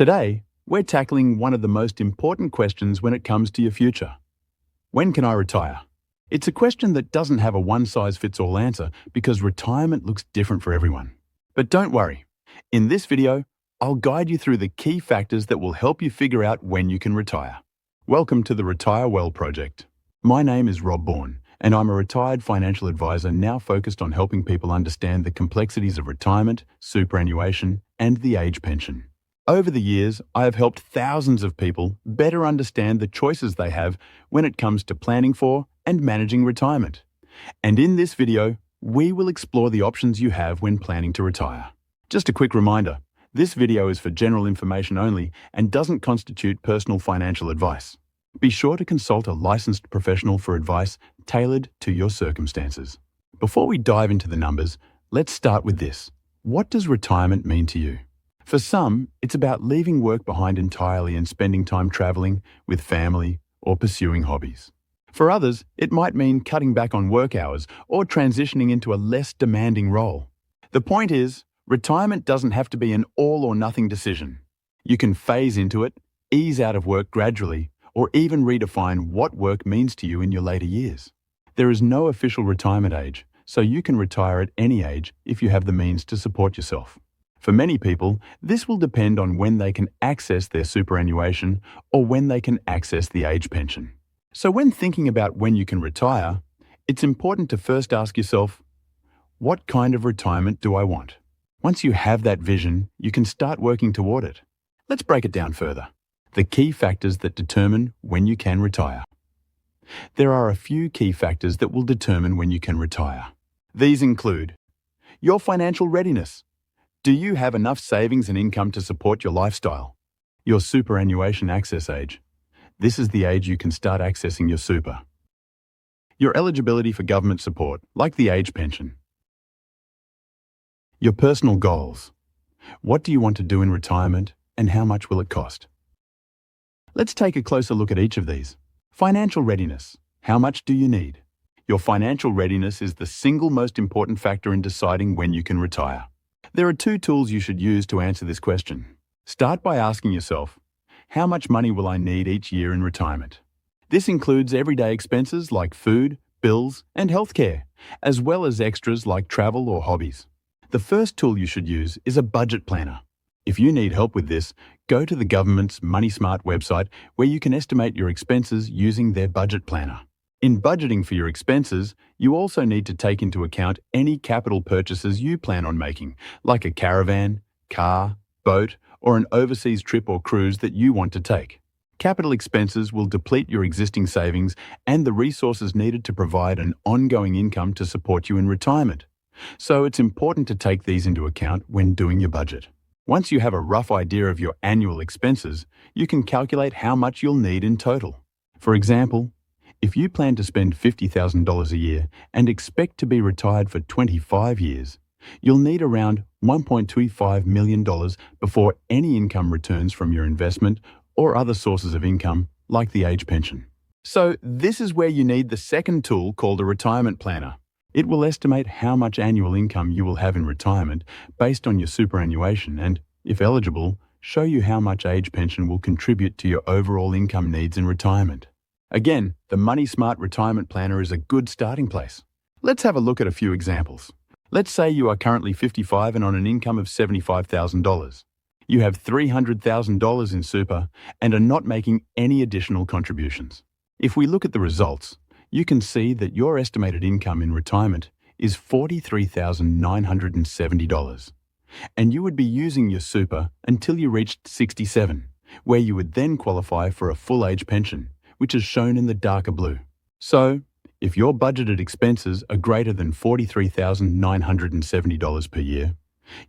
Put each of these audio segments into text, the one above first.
Today, we're tackling one of the most important questions when it comes to your future. When can I retire? It's a question that doesn't have a one-size-fits-all answer because retirement looks different for everyone. But don't worry. In this video, I'll guide you through the key factors that will help you figure out when you can retire. Welcome to the Retire Well Project. My name is Rob Bourne, and I'm a retired financial advisor now focused on helping people understand the complexities of retirement, superannuation, and the age pension. Over the years, I have helped thousands of people better understand the choices they have when it comes to planning for and managing retirement. And in this video, we will explore the options you have when planning to retire. Just a quick reminder, this video is for general information only and doesn't constitute personal financial advice. Be sure to consult a licensed professional for advice tailored to your circumstances. Before we dive into the numbers, let's start with this. What does retirement mean to you? For some, it's about leaving work behind entirely and spending time traveling with family or pursuing hobbies. For others, it might mean cutting back on work hours or transitioning into a less demanding role. The point is, retirement doesn't have to be an all-or-nothing decision. You can phase into it, ease out of work gradually, or even redefine what work means to you in your later years. There is no official retirement age, so you can retire at any age if you have the means to support yourself. For many people, this will depend on when they can access their superannuation or when they can access the age pension. So when thinking about when you can retire, it's important to first ask yourself, what kind of retirement do I want? Once you have that vision, you can start working toward it. Let's break it down further. The key factors that determine when you can retire. There are a few key factors that will determine when you can retire. These include your financial readiness. Do you have enough savings and income to support your lifestyle? Your superannuation access age. This is the age you can start accessing your super. Your eligibility for government support, like the age pension. Your personal goals. What do you want to do in retirement and how much will it cost? Let's take a closer look at each of these. Financial readiness. How much do you need? Your financial readiness is the single most important factor in deciding when you can retire. There are two tools you should use to answer this question. Start by asking yourself, how much money will I need each year in retirement? This includes everyday expenses like food, bills, and healthcare, as well as extras like travel or hobbies. The first tool you should use is a budget planner. If you need help with this, go to the government's MoneySmart website where you can estimate your expenses using their budget planner. In budgeting for your expenses, you also need to take into account any capital purchases you plan on making, like a caravan, car, boat, or an overseas trip or cruise that you want to take. Capital expenses will deplete your existing savings and the resources needed to provide an ongoing income to support you in retirement. So it's important to take these into account when doing your budget. Once you have a rough idea of your annual expenses, you can calculate how much you'll need in total. For example, if you plan to spend $50,000 a year and expect to be retired for 25 years, you'll need around $1.25 million before any income returns from your investment or other sources of income like the age pension. So this is where you need the second tool called a retirement planner. It will estimate how much annual income you will have in retirement based on your superannuation and, if eligible, show you how much age pension will contribute to your overall income needs in retirement. Again, the MoneySmart Retirement Planner is a good starting place. Let's have a look at a few examples. Let's say you are currently 55 and on an income of $75,000. You have $300,000 in super and are not making any additional contributions. If we look at the results, you can see that your estimated income in retirement is $43,970. And you would be using your super until you reached 67, where you would then qualify for a full age pension, which is shown in the darker blue. So, if your budgeted expenses are greater than $43,970 per year,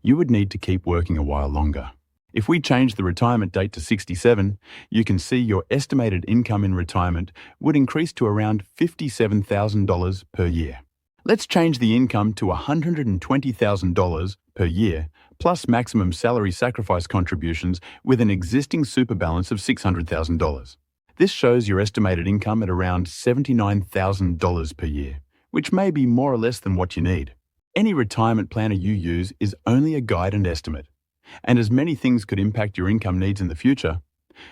you would need to keep working a while longer. If we change the retirement date to 67, you can see your estimated income in retirement would increase to around $57,000 per year. Let's change the income to $120,000 per year, plus maximum salary sacrifice contributions with an existing super balance of $600,000. This shows your estimated income at around $79,000 per year, which may be more or less than what you need. Any retirement planner you use is only a guide and estimate. And as many things could impact your income needs in the future,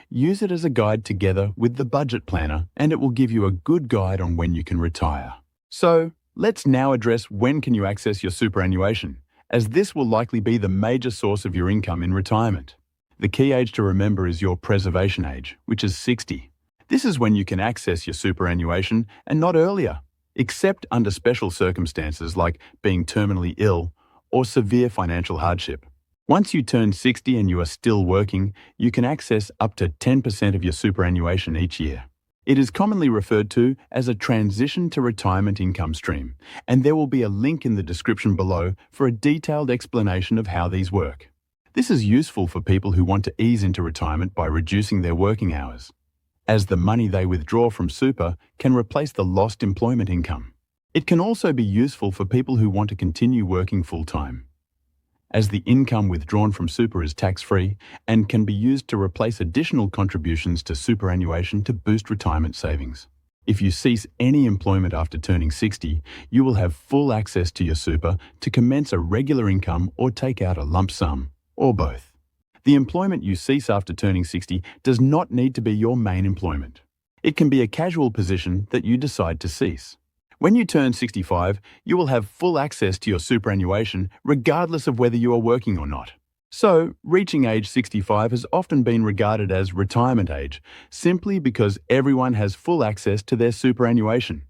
use it as a guide together with the budget planner, and it will give you a good guide on when you can retire. So, let's now address when can you access your superannuation, as this will likely be the major source of your income in retirement. The key age to remember is your preservation age, which is 60. This is when you can access your superannuation and not earlier, except under special circumstances like being terminally ill or severe financial hardship. Once you turn 60 and you are still working, you can access up to 10% of your superannuation each year. It is commonly referred to as a transition to retirement income stream, and there will be a link in the description below for a detailed explanation of how these work. This is useful for people who want to ease into retirement by reducing their working hours, as the money they withdraw from super can replace the lost employment income. It can also be useful for people who want to continue working full-time, as the income withdrawn from super is tax-free and can be used to replace additional contributions to superannuation to boost retirement savings. If you cease any employment after turning 60, you will have full access to your super to commence a regular income or take out a lump sum, or both. The employment you cease after turning 60 does not need to be your main employment. It can be a casual position that you decide to cease. When you turn 65, you will have full access to your superannuation regardless of whether you are working or not. So, reaching age 65 has often been regarded as retirement age, simply because everyone has full access to their superannuation.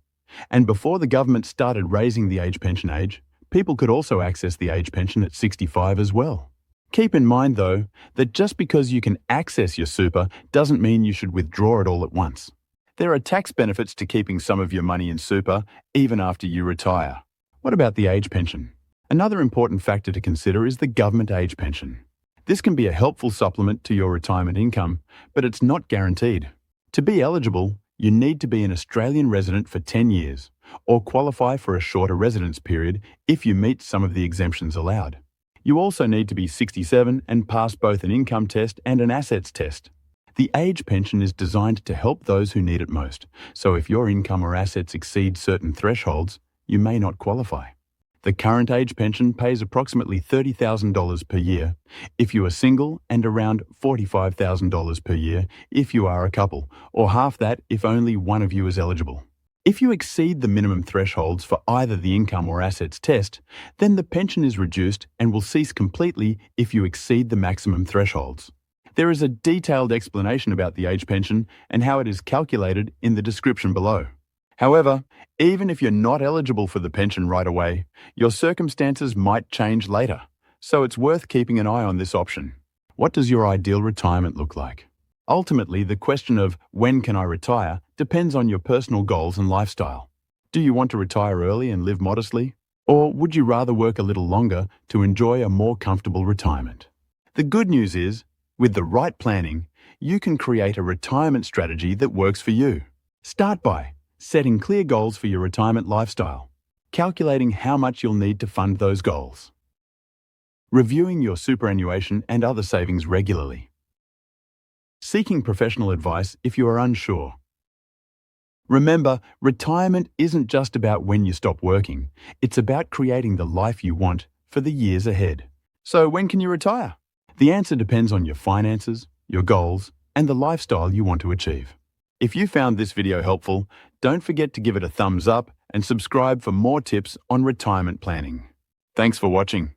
And before the government started raising the age pension age, people could also access the age pension at 65 as well. Keep in mind, though, that just because you can access your super doesn't mean you should withdraw it all at once. There are tax benefits to keeping some of your money in super, even after you retire. What about the age pension? Another important factor to consider is the government age pension. This can be a helpful supplement to your retirement income, but it's not guaranteed. To be eligible, you need to be an Australian resident for 10 years, or qualify for a shorter residence period if you meet some of the exemptions allowed. You also need to be 67 and pass both an income test and an assets test. The age pension is designed to help those who need it most, so if your income or assets exceed certain thresholds, you may not qualify. The current age pension pays approximately $30,000 per year if you are single and around $45,000 per year if you are a couple, or half that if only one of you is eligible. If you exceed the minimum thresholds for either the income or assets test, then the pension is reduced and will cease completely if you exceed the maximum thresholds. There is a detailed explanation about the age pension and how it is calculated in the description below. However, even if you're not eligible for the pension right away, your circumstances might change later, so it's worth keeping an eye on this option. What does your ideal retirement look like? Ultimately, the question of when can I retire depends on your personal goals and lifestyle. Do you want to retire early and live modestly? Or would you rather work a little longer to enjoy a more comfortable retirement? The good news is, with the right planning, you can create a retirement strategy that works for you. Start by setting clear goals for your retirement lifestyle, calculating how much you'll need to fund those goals, reviewing your superannuation and other savings regularly, seeking professional advice if you are unsure. Remember, retirement isn't just about when you stop working, it's about creating the life you want for the years ahead. So when can you retire? The answer depends on your finances, your goals, and the lifestyle you want to achieve. If you found this video helpful, don't forget to give it a thumbs up and subscribe for more tips on retirement planning. Thanks for watching.